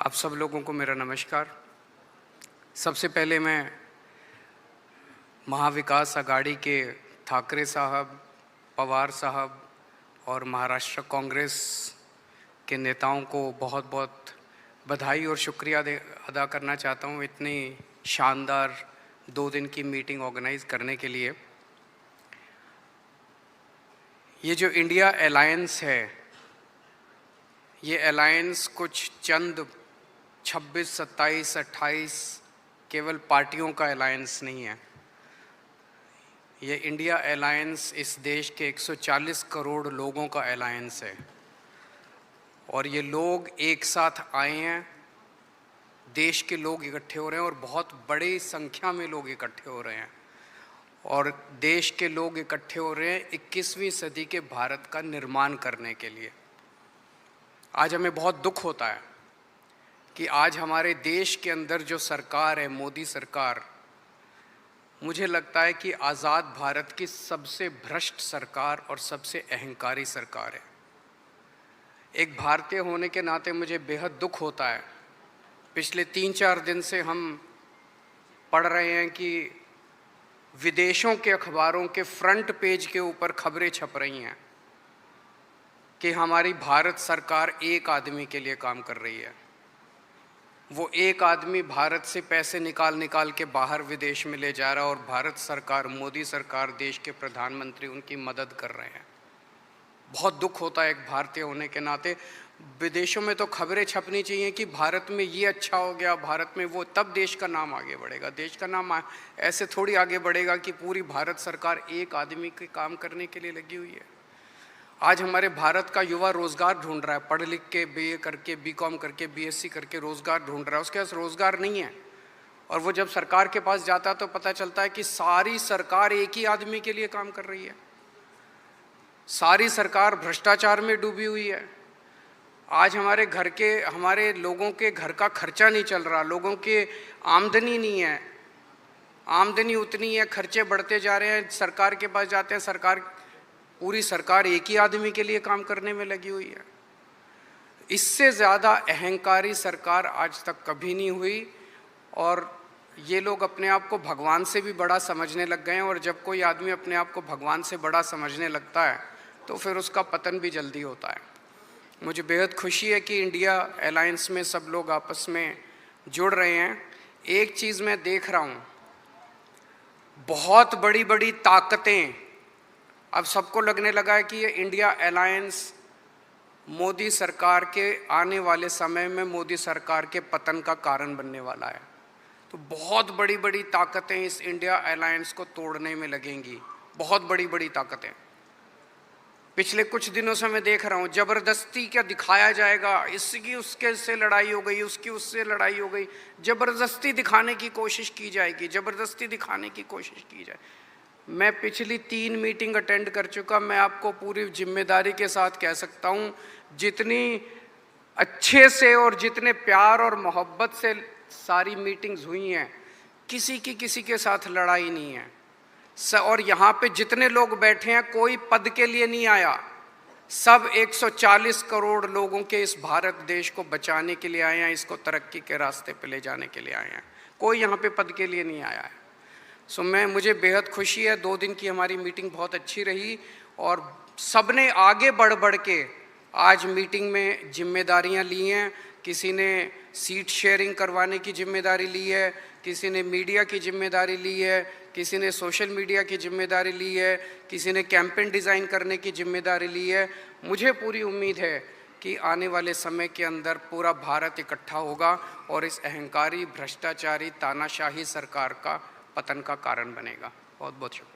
आप सब लोगों को मेरा नमस्कार। सबसे पहले मैं महाविकास आघाड़ी के ठाकरे साहब, पवार साहब और महाराष्ट्र कांग्रेस के नेताओं को बहुत बहुत बधाई और शुक्रिया अदा करना चाहता हूँ इतनी शानदार 2 दिन की मीटिंग ऑर्गेनाइज करने के लिए। ये जो इंडिया अलायंस है, ये अलायंस कुछ चंद 26, 27, 28 केवल पार्टियों का अलायंस नहीं है। ये इंडिया अलायंस इस देश के 140 करोड़ लोगों का अलायंस है और ये लोग एक साथ आए हैं। देश के लोग इकट्ठे हो रहे हैं और बहुत बड़ी संख्या में लोग इकट्ठे हो रहे हैं और देश के लोग इकट्ठे हो रहे हैं 21वीं सदी के भारत का निर्माण करने के लिए। आज हमें बहुत दुख होता है कि आज हमारे देश के अंदर जो सरकार है, मोदी सरकार, मुझे लगता है कि आज़ाद भारत की सबसे भ्रष्ट सरकार और सबसे अहंकारी सरकार है। एक भारतीय होने के नाते मुझे बेहद दुख होता है। पिछले 3-4 दिन से हम पढ़ रहे हैं कि विदेशों के अखबारों के फ्रंट पेज के ऊपर खबरें छप रही हैं कि हमारी भारत सरकार एक आदमी के लिए काम कर रही है। वो एक आदमी भारत से पैसे निकाल के बाहर विदेश में ले जा रहा है और भारत सरकार, मोदी सरकार, देश के प्रधानमंत्री उनकी मदद कर रहे हैं। बहुत दुख होता है एक भारतीय होने के नाते। विदेशों में तो खबरें छपनी चाहिए कि भारत में ये अच्छा हो गया, भारत में वो, तब देश का नाम आगे बढ़ेगा। देश का नाम ऐसे थोड़ी आगे बढ़ेगा कि पूरी भारत सरकार एक आदमी के काम करने के लिए लगी हुई है। आज हमारे भारत का युवा रोज़गार ढूंढ रहा है, पढ़ लिख के BA करके, BCom करके, BSc करके रोज़गार ढूंढ रहा है। उसके पास रोज़गार नहीं है और वो जब सरकार के पास जाता है तो पता चलता है कि सारी सरकार एक ही आदमी के लिए काम कर रही है। सारी सरकार भ्रष्टाचार में डूबी हुई है। आज हमारे लोगों के घर का खर्चा नहीं चल रहा, लोगों के आमदनी नहीं है, आमदनी उतनी है, खर्चे बढ़ते जा रहे हैं। सरकार के पास जाते हैं, पूरी सरकार एक ही आदमी के लिए काम करने में लगी हुई है। इससे ज़्यादा अहंकारी सरकार आज तक कभी नहीं हुई और ये लोग अपने आप को भगवान से भी बड़ा समझने लग गए हैं और जब कोई आदमी अपने आप को भगवान से बड़ा समझने लगता है तो फिर उसका पतन भी जल्दी होता है। मुझे बेहद खुशी है कि इंडिया अलायंस में सब लोग आपस में जुड़ रहे हैं। एक चीज़ मैं देख रहा हूँ, बहुत बड़ी बड़ी ताकतें, अब सबको लगने लगा है कि ये इंडिया अलायंस मोदी सरकार के आने वाले समय में मोदी सरकार के पतन का कारण बनने वाला है। तो बहुत बड़ी बड़ी ताकतें इस इंडिया अलायंस को तोड़ने में लगेंगी, बहुत बड़ी बड़ी ताकतें। पिछले कुछ दिनों से मैं देख रहा हूँ ज़बरदस्ती क्या दिखाया जाएगा, इसकी उसके से लड़ाई हो गई, उसकी उससे लड़ाई हो गई, ज़बरदस्ती दिखाने की कोशिश की जाएगी, ज़बरदस्ती दिखाने की कोशिश की जाए। मैं पिछली 3 मीटिंग अटेंड कर चुका। मैं आपको पूरी जिम्मेदारी के साथ कह सकता हूँ, जितनी अच्छे से और जितने प्यार और मोहब्बत से सारी मीटिंग्स हुई हैं, किसी के साथ लड़ाई नहीं है। और यहाँ पे जितने लोग बैठे हैं कोई पद के लिए नहीं आया, सब 140 करोड़ लोगों के इस भारत देश को बचाने के लिए आए हैं, इसको तरक्की के रास्ते पे ले जाने के लिए आए हैं। कोई यहाँ पे पद के लिए नहीं आया है। मुझे बेहद खुशी है। 2 दिन की हमारी मीटिंग बहुत अच्छी रही और सबने आगे बढ़ के आज मीटिंग में जिम्मेदारियां ली हैं। किसी ने सीट शेयरिंग करवाने की जिम्मेदारी ली है, किसी ने मीडिया की जिम्मेदारी ली है, किसी ने सोशल मीडिया की जिम्मेदारी ली है, किसी ने कैंपेन डिज़ाइन करने की जिम्मेदारी ली है। मुझे पूरी उम्मीद है कि आने वाले समय के अंदर पूरा भारत इकट्ठा होगा और इस अहंकारी, भ्रष्टाचारी, तानाशाही सरकार का पतन का कारण बनेगा। बहुत बहुत शुक्रिया।